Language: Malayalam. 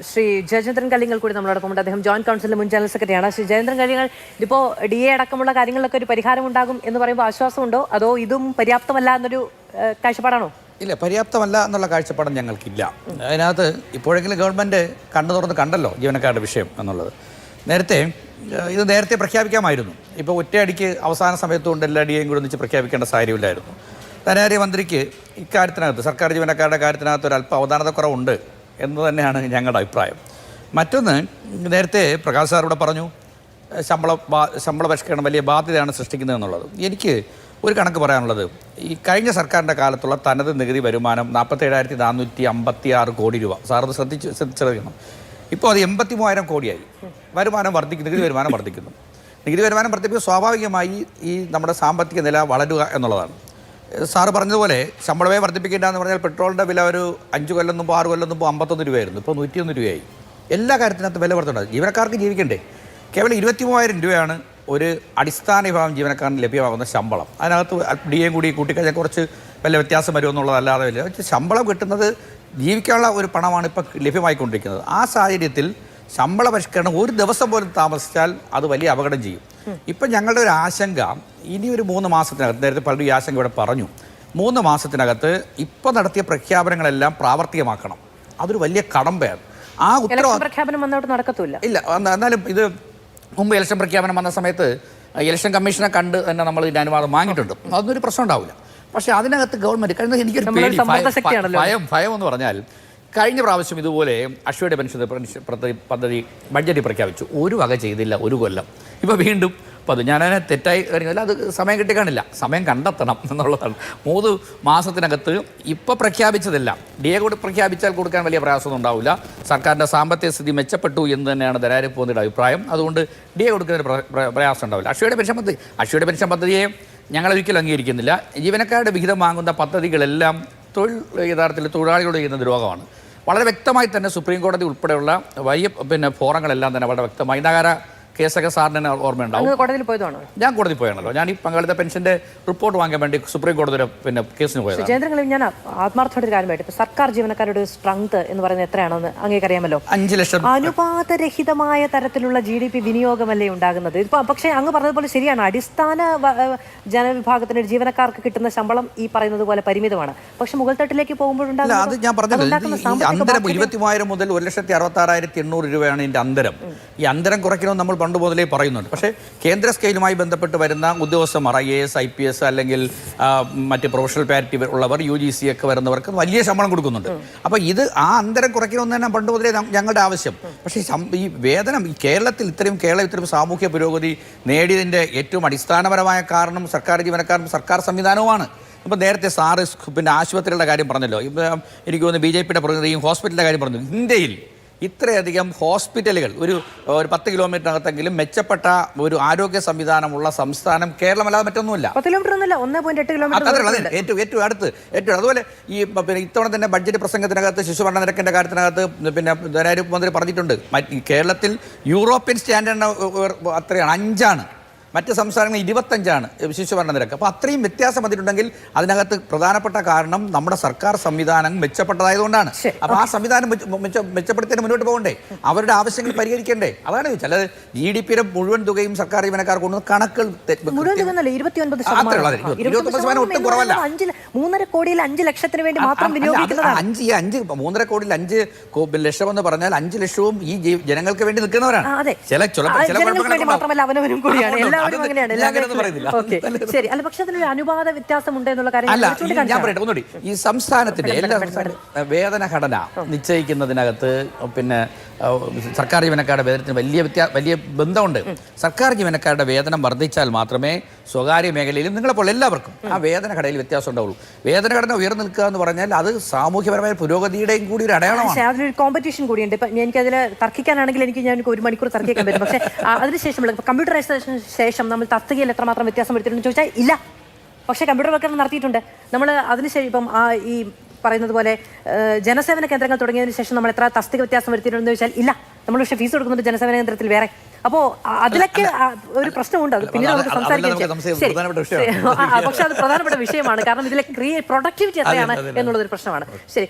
ശ്രീ ജയചന്ദ്രൻ കല്ലിങ്ങൽ കൂടി നമ്മളോടൊപ്പമുണ്ട്. അദ്ദേഹം ജോയിന്റ് കൗൺസിലിന്റെ മുൻ ജനറൽ സെക്രട്ടറിയാണ്. ശ്രീ ജയചന്ദ്രൻ കല്ലിങ്ങൽ, ഇതിപ്പോൾ DA അടക്കമുള്ള കാര്യങ്ങളിലൊക്കെ ഒരു പരിഹാരം ഉണ്ടാകും എന്ന് പറയുമ്പോൾ ആശ്വാസമുണ്ടോ, അതോ ഇതും പര്യാപ്തമല്ല എന്നൊരു കാഴ്ചപ്പാടാണോ? ഇല്ല, പര്യാപ്തമല്ല എന്നുള്ള കാഴ്ചപ്പാടും ഞങ്ങൾക്കില്ല. അതിനകത്ത് ഇപ്പോഴെങ്കിലും ഗവൺമെൻറ് കണ്ണു തുറന്ന് കണ്ടല്ലോ ജീവനക്കാരുടെ വിഷയം എന്നുള്ളത്. ഇത് നേരത്തെ പ്രഖ്യാപിക്കാമായിരുന്നു. ഇപ്പോൾ ഒറ്റയടിക്ക് അവസാന സമയത്തുകൊണ്ട് എല്ലാ DAയും കൂടി ഒന്നിച്ച് പ്രഖ്യാപിക്കേണ്ട സാഹചര്യമില്ലായിരുന്നു. ധനകാര്യ മന്ത്രിക്ക് ഇക്കാര്യത്തിനകത്ത് സർക്കാർ ജീവനക്കാരുടെ കാര്യത്തിനകത്ത് ഒരു അല്പം അവധാനതക്കുറവുണ്ട് എന്ന് തന്നെയാണ് ഞങ്ങളുടെ അഭിപ്രായം. മറ്റൊന്ന്, നേരത്തെ പ്രകാശ് സാർ ഇവിടെ പറഞ്ഞു ശമ്പള പരിഷ്കരണം വലിയ ബാധ്യതയാണ് സൃഷ്ടിക്കുന്നത് എന്നുള്ളത്. എനിക്ക് ഒരു കണക്ക് പറയാനുള്ളത്, ഈ കഴിഞ്ഞ സർക്കാരിൻ്റെ കാലത്തുള്ള തനത് നികുതി വരുമാനം 47,456 കോടി രൂപ. സാറത് ശ്രദ്ധിക്കണം. ഇപ്പോൾ അത് 83,000 കോടിയായി. വരുമാനം വർദ്ധിക്കുന്നു, നികുതി വരുമാനം വർദ്ധിക്കുന്നു. നികുതി വരുമാനം വർദ്ധിപ്പിക്കുക സ്വാഭാവികമായി ഈ നമ്മുടെ സാമ്പത്തിക നില വളരുക എന്നുള്ളതാണ്. സാറ് പറഞ്ഞതുപോലെ ശമ്പളമേ വർദ്ധിപ്പിക്കേണ്ടതെന്ന് പറഞ്ഞാൽ പെട്രോളിൻ്റെ വില ഒരു 5 കൊല്ലം മുമ്പ് 6 കൊല്ലം മുമ്പ് 51 രൂപയായിരുന്നു. ഇപ്പോൾ 101 രൂപയായി. എല്ലാ കാര്യത്തിനകത്ത് വില വർദ്ധനയുണ്ട്. ജീവനക്കാർക്ക് ജീവിക്കണ്ടേ? കേവലം 23,000 രൂപയാണ് ഒരു അടിസ്ഥാന വിഭാഗം ജീവനക്കാരന് ലഭ്യമാകുന്ന ശമ്പളം. അതിനകത്ത് DAയും കൂടി കൂട്ടിക്കഴിഞ്ഞാൽ കുറച്ച് വലിയ വ്യത്യാസം വരുമെന്നുള്ളതല്ലാതെ വലിയ ശമ്പളം കിട്ടുന്നത് ജീവിക്കാനുള്ള ഒരു പണമാണ് ഇപ്പോൾ ലഭ്യമായിക്കൊണ്ടിരിക്കുന്നത്. ആ സാഹചര്യത്തിൽ ശമ്പള പരിഷ്കരണം ഒരു ദിവസം പോലും താമസിച്ചാൽ അത് വലിയ അപകടം ചെയ്യും. ഇപ്പം ഞങ്ങളുടെ ഒരു ആശങ്ക, ഇനി ഒരു 3 മാസത്തിനകത്ത്, നേരത്തെ പലരും ഈ ആശങ്ക ഇവിടെ പറഞ്ഞു, 3 മാസത്തിനകത്ത് ഇപ്പോൾ നടത്തിയ പ്രഖ്യാപനങ്ങളെല്ലാം പ്രാവർത്തികമാക്കണം. അതൊരു വലിയ കടമ്പയാണ്. ആ പ്രഖ്യാപനം വന്നോട്ട് നടക്കത്തില്ല. ഇല്ല, എന്നാലും ഇത് മുമ്പ് ഇലക്ഷൻ പ്രഖ്യാപനം വന്ന സമയത്ത് ഇലക്ഷൻ കമ്മീഷനെ കണ്ട് തന്നെ നമ്മൾ ഇതിൻ്റെ അനുവാദം വാങ്ങിയിട്ടുണ്ട്. അതൊന്നും ഒരു പ്രശ്നം ഉണ്ടാവില്ല. പക്ഷേ അതിനകത്ത് ഗവൺമെൻറ് കഴിഞ്ഞ എനിക്കൊരു ഭയം എന്ന് പറഞ്ഞാൽ, കഴിഞ്ഞ പ്രാവശ്യം ഇതുപോലെ അശ്വയുടെ പെൻഷൻ പദ്ധതി ബഡ്ജറ്റിൽ പ്രഖ്യാപിച്ചു, ഒരു വക ചെയ്തില്ല, ഒരു കൊല്ലം. ഇപ്പോൾ വീണ്ടും അത് ഞാനതിനെ തെറ്റായി അറിയുന്നില്ല. അത് സമയം കിട്ടിക്കാണില്ല, സമയം കണ്ടെത്തണം എന്നുള്ളതാണ്. 3 മാസത്തിനകത്ത് ഇപ്പോൾ പ്രഖ്യാപിച്ചതെല്ലാം DA കൂടി പ്രഖ്യാപിച്ചാൽ കൊടുക്കാൻ വലിയ പ്രയാസമൊന്നും ഉണ്ടാവില്ല. സർക്കാരിൻ്റെ സാമ്പത്തിക സ്ഥിതി മെച്ചപ്പെട്ടു എന്ന് തന്നെയാണ് ധനകാര്യ പോകുന്നതിൻ്റെ അഭിപ്രായം. അതുകൊണ്ട് DA കൊടുക്കുന്നതിന് പ്രയാസം ഉണ്ടാവില്ല. അശ്വയുടെ പെൻഷൻ പദ്ധതിയെ ഞങ്ങളൊരിക്കലും അംഗീകരിക്കുന്നില്ല. ജീവനക്കാരുടെ വിഹിതം വാങ്ങുന്ന പദ്ധതികളെല്ലാം യഥാർത്ഥത്തിൽ തൊഴിലാളികളോട് ചെയ്യുന്ന ദ്രോഹമാണ്. വളരെ വ്യക്തമായി തന്നെ സുപ്രീം കോടതി ഉൾപ്പെടെയുള്ള വലിയ ഫോറങ്ങളെല്ലാം തന്നെ വളരെ വ്യക്തമായി, നഗര കേസൊക്കെ സാറിന് ഓർമ്മയുണ്ടാവും. കോടതിയിൽ പോയതാണോ? ഞാൻ കോടതി പോയാണല്ലോ. ഞാൻ ഈ പങ്കാളിത്ത പെൻഷന്റെ റിപ്പോർട്ട് വാങ്ങാൻ വേണ്ടി സുപ്രീം കോടതി കേസിന് പോയത്. ജയചന്ദ്രൻ, ഞാൻ ആത്മാർത്ഥമായിട്ട് കാര്യമായിട്ട് ഇപ്പോൾ സർക്കാർ ജീവനക്കാരുടെ സ്ട്രെങ്ത് എന്ന് പറയുന്നത് എത്രയാണെന്ന് അങ്ങേക്കറിയാമല്ലോ. 5 ലക്ഷം. അനുപാതരഹിതമായ തരത്തിലുള്ള GDP വിനിയോഗമല്ലേ ഉണ്ടാകുന്നത്. ഇപ്പൊ പക്ഷേ അങ്ങ് പറഞ്ഞതുപോലെ ശരിയാണ്, അടിസ്ഥാന ജനവിഭാഗത്തിന് ജീവനക്കാർക്ക് കിട്ടുന്ന ശമ്പളം ഈ പറയുന്നത് പോലെ പരിമിതമാണ്. പക്ഷെ മുകൾ തട്ടിലേക്ക് പോകുമ്പോഴുണ്ടാകും. അത് ഞാൻ പറഞ്ഞത്, അന്തരം 23,000 മുതൽ 1,66,800 രൂപയാണ് ഇതിന്റെ അന്തരം. ഈ അന്തരം കുറയ്ക്കണമെന്ന് നമ്മൾ പണ്ട് മുതലേ പറയുന്നുണ്ട്. പക്ഷേ കേന്ദ്ര സ്കെയിലുമായി ബന്ധപ്പെട്ട് വരുന്ന ഉദ്യോഗസ്ഥന്മാർ, IAS, IPS അല്ലെങ്കിൽ മറ്റ് പ്രൊഫഷണൽ പാരിറ്റി ഉള്ളവർ, UGC ഒക്കെ വരുന്നവർക്ക് വലിയ ശമ്പളം കൊടുക്കുന്നുണ്ട്. അപ്പോൾ ഇത് ആ അന്തരം കുറയ്ക്കണമെന്ന് തന്നെ പണ്ട് മുതലേ ഞങ്ങളുടെ ആവശ്യം. പക്ഷേ ഈ വേതനം കേരളം ഇത്രയും സാമൂഹ്യ പുരോഗതി നേടിയതിൻ്റെ ഏറ്റവും അടിസ്ഥാനപരമായ കാരണം സർക്കാർ ജീവനക്കാരും സർക്കാർ സംവിധാനവുമാണ്. ഇപ്പോൾ നേരത്തെ സാറ് ആശുപത്രികളുടെ കാര്യം പറഞ്ഞല്ലോ. ഇപ്പം എനിക്ക് തോന്നുന്നു BJPയുടെ പ്രതിനിധിയും ഹോസ്പിറ്റലിൻ്റെ കാര്യം പറഞ്ഞു. ഇന്ത്യയിൽ ഇത്രയധികം ഹോസ്പിറ്റലുകൾ ഒരു 10 കിലോമീറ്ററിനകത്തെങ്കിലും മെച്ചപ്പെട്ട ഒരു ആരോഗ്യ സംവിധാനമുള്ള സംസ്ഥാനം കേരളമല്ലാതെ മറ്റൊന്നുമില്ല. 10 കിലോമീറ്റർ ഒന്നുമില്ല, 1.8 കിലോമീറ്റർ. ഏറ്റവും അടുത്ത്. അതുപോലെ ഈ ഇത്തവണ തന്നെ ബഡ്ജറ്റ് പ്രസംഗത്തിനകത്ത് ശിശുമരണ നിരക്കിൻ്റെ കാര്യത്തിനകത്ത് ധനകാര്യ മന്ത്രി പറഞ്ഞിട്ടുണ്ട്, കേരളത്തിൽ യൂറോപ്യൻ സ്റ്റാൻഡേർഡിന് അത്രയാണ് 5ആണ്. മറ്റ് സംസ്ഥാനങ്ങളിൽ 25ആണ് ശിശുമരണ നിരക്ക്. അപ്പോൾ അത്രയും വ്യത്യാസം വന്നിട്ടുണ്ടെങ്കിൽ അതിനകത്ത് പ്രധാനപ്പെട്ട കാരണം നമ്മുടെ സർക്കാർ സംവിധാനം മെച്ചപ്പെട്ടതായതുകൊണ്ടാണ്. അപ്പോൾ ആ സംവിധാനം മെച്ചപ്പെടുത്തിയതിന് മുന്നോട്ട് പോകണ്ടേ, അവരുടെ ആവശ്യങ്ങൾ പരിഹരിക്കണ്ടേ? അതാണ് ചോദിച്ചത്. അല്ലാതെ GDPയുടെ മുഴുവൻ തുകയും സർക്കാർ ജീവനക്കാർ കൊണ്ടു കണക്കുകൾ 29% ഒട്ടും കുറവല്ല. 3.5 കോടിയിൽ 5 ലക്ഷത്തിന് വേണ്ടി മാത്രം വിനിയോഗിക്കുന്നതാണ്. 3.5 കോടിയിൽ 5 ലക്ഷം എന്ന് പറഞ്ഞാൽ 5 ലക്ഷവും ഈ ജനങ്ങൾക്ക് വേണ്ടി നിൽക്കുന്നവരാണ്. മാത്രമല്ല അവനവനും കൂടിയാണ്. ശരി, അല്ല പക്ഷെ അതിലൊരു അനുപാത വ്യത്യാസം ഉണ്ട് എന്നുള്ള കാര്യം ഞാൻ പറയട്ടെ ഒന്നുകൂടി. ഈ സംസ്ഥാനത്തിന്റെ എല്ലാ വേതന ഘടന നിശ്ചയിക്കുന്നതിനകത്ത് സർക്കാർ ജീവനക്കാരുടെ വേതനത്തിന് വലിയ ബന്ധമുണ്ട്. സർക്കാർ ജീവനക്കാരുടെ വേതനം വർദ്ധിച്ചാൽ മാത്രമേ സ്വകാര്യ മേഖലയിലും നിങ്ങളെപ്പോൾ എല്ലാവർക്കും ആ വേതന ഘടനയിൽ വ്യത്യാസം ഉണ്ടാവുള്ളൂ. വേതന ഘടന ഉയർന്നു നിൽക്കുക എന്ന് പറഞ്ഞാൽ അത് സാമൂഹ്യപരമായ പുരോഗതിയുടെയും കൂടി ഒരു അടയാളമാണ്. അതിലൊരു കോമ്പറ്റീഷൻ കൂടിയുണ്ട്. ഇപ്പം എനിക്കതിൽ തർക്കിക്കാനാണെങ്കിൽ ഞാൻ 1 മണിക്കൂർ തർക്കിക്കാൻ പറ്റും. പക്ഷേ അതിനുശേഷമുള്ള കമ്പ്യൂട്ടറൈസേഷന് ശേഷം നമ്മൾ തസ്തികയിൽ എത്രമാത്രം വ്യത്യാസം വരുത്തിയിട്ടുണ്ടെന്ന് ചോദിച്ചാൽ ഇല്ല. പക്ഷേ കമ്പ്യൂട്ടർവൽക്കരണം നടത്തിയിട്ടുണ്ട് നമ്മൾ. അതിനുശേഷം ഇപ്പം ഈ പറയുന്നത് പോലെ ജനസേവന കേന്ദ്രങ്ങൾ തുടങ്ങിയതിന് ശേഷം നമ്മൾ എത്ര തസ്തിക വ്യത്യാസം വരുത്തിയിട്ടുണ്ടെന്ന് ചോദിച്ചാൽ ഇല്ല. നമ്മൾ പക്ഷേ ഫീസ് കൊടുക്കുന്നുണ്ട് ജനസേവന കേന്ദ്രത്തിൽ വേറെ. അപ്പോൾ അതിലൊക്കെ ഒരു പ്രശ്നമുണ്ട്. അത് പിന്നീട് നമുക്ക് സംസാരിക്കാം. പക്ഷെ അത് പ്രധാനപ്പെട്ട വിഷയമാണ്. കാരണം ഇതിലെ പ്രൊഡക്ടിവിറ്റി എത്രയാണ് എന്നുള്ളതൊരു പ്രശ്നമാണ്. ശരി.